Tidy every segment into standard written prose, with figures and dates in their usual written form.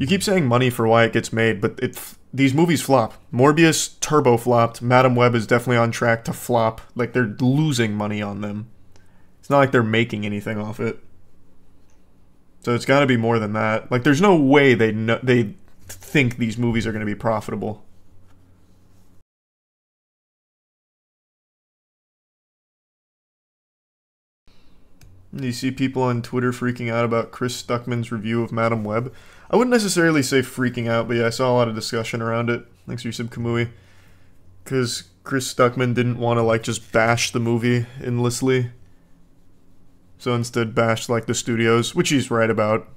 You keep saying money for why it gets made, but these movies flop. Morbius turbo flopped. Madam Web is definitely on track to flop. Like, they're losing money on them. It's not like they're making anything off it. So it's got to be more than that. Like, there's no way they think these movies are going to be profitable. You see people on Twitter freaking out about Chris Stuckman's review of Madam Web. I wouldn't necessarily say freaking out, but yeah, I saw a lot of discussion around it. Thanks for your sub, Kamui. Because Chris Stuckman didn't want to, like, just bash the movie endlessly. So instead bashed, like, the studios, which he's right about.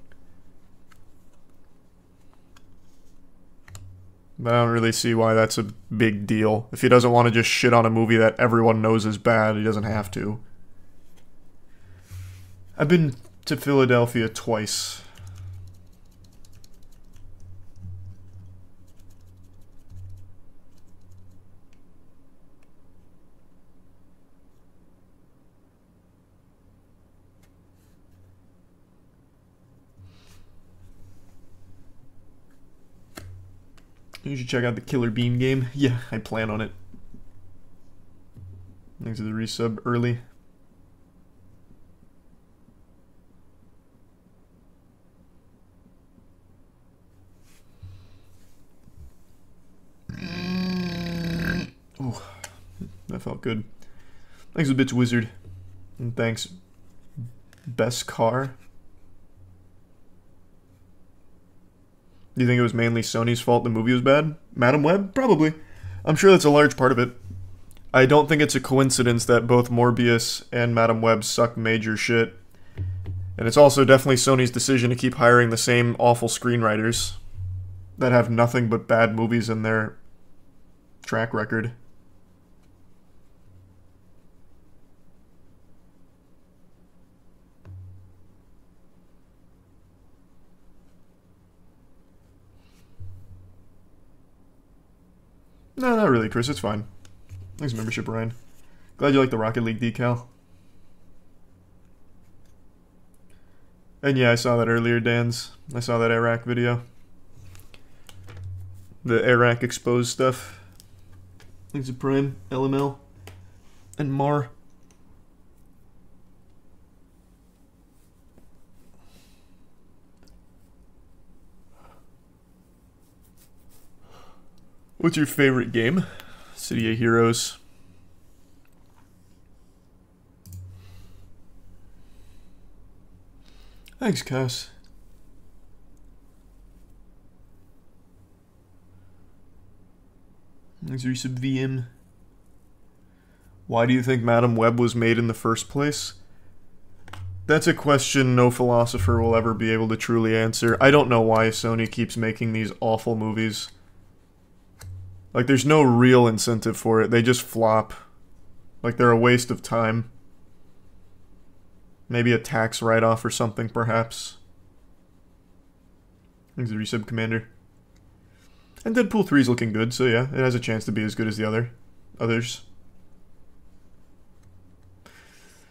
But I don't really see why that's a big deal. If he doesn't want to just shit on a movie that everyone knows is bad, he doesn't have to. I've been to Philadelphia twice. You should check out the Killer Bean game. Yeah, I plan on it. Thanks to the resub early. Ooh, that felt good. Thanks a bitch wizard. And thanks best car. Do you think it was mainly Sony's fault the movie was bad? Madam Web? Probably. I'm sure that's a large part of it. I don't think it's a coincidence that both Morbius and Madam Web suck major shit. And it's also definitely Sony's decision to keep hiring the same awful screenwriters that have nothing but bad movies in their track record. No, not really, Chris. It's fine. Thanks for membership, Ryan. Glad you like the Rocket League decal. And yeah, I saw that earlier, Dan's. I saw that Iraq video. The Iraq exposed stuff. Thanks to Prime, LML, and Mar. What's your favorite game? City of Heroes. Thanks, Cass. Thanks for sub VM. Why do you think Madam Web was made in the first place? That's a question no philosopher will ever be able to truly answer. I don't know why Sony keeps making these awful movies. Like, there's no real incentive for it. They just flop. Like, they're a waste of time. Maybe a tax write-off or something, perhaps. Thanks to resub, Commander. And Deadpool 3 is looking good, so yeah, it has a chance to be as good as the others.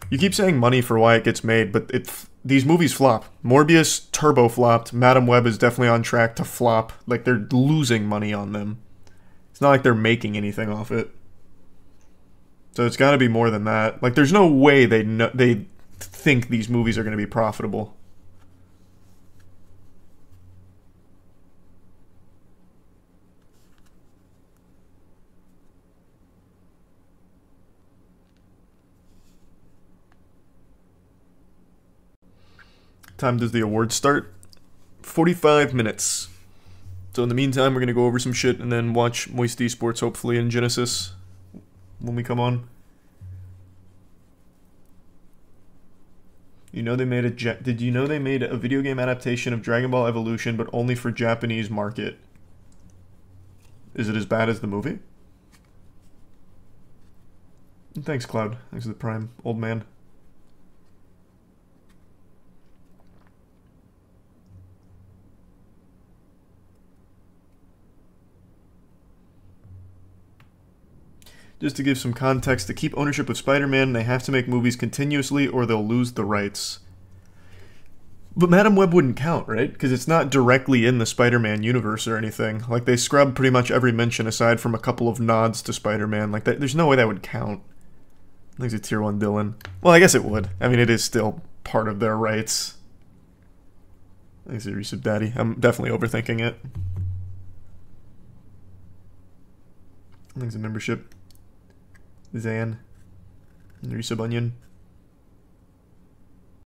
You keep saying money for why it gets made, but these movies flop. Morbius turbo flopped. Madam Web is definitely on track to flop. Like, they're losing money on them. It's not like they're making anything off it. So it's got to be more than that. Like, there's no way they think these movies are going to be profitable. Time does the awards start? 45 minutes. So in the meantime, we're going to go over some shit and then watch Moisty Sports, hopefully, in Genesis when we come on. You know they made did you know they made a video game adaptation of Dragon Ball Evolution, but only for Japanese market? Is it as bad as the movie? Thanks, Cloud. Thanks for the Prime, old man. Just to give some context, to keep ownership of Spider-Man, they have to make movies continuously or they'll lose the rights. But Madam Web wouldn't count, right? Because it's not directly in the Spider-Man universe or anything. Like, they scrub pretty much every mention aside from a couple of nods to Spider-Man. Like, that, there's no way that would count. I think it's a tier 1 Dylan. Well, I guess it would. I mean, it is still part of their rights. I think it's a Resub Daddy. I'm definitely overthinking it. I think it's a membership. Zan. Resub Onion.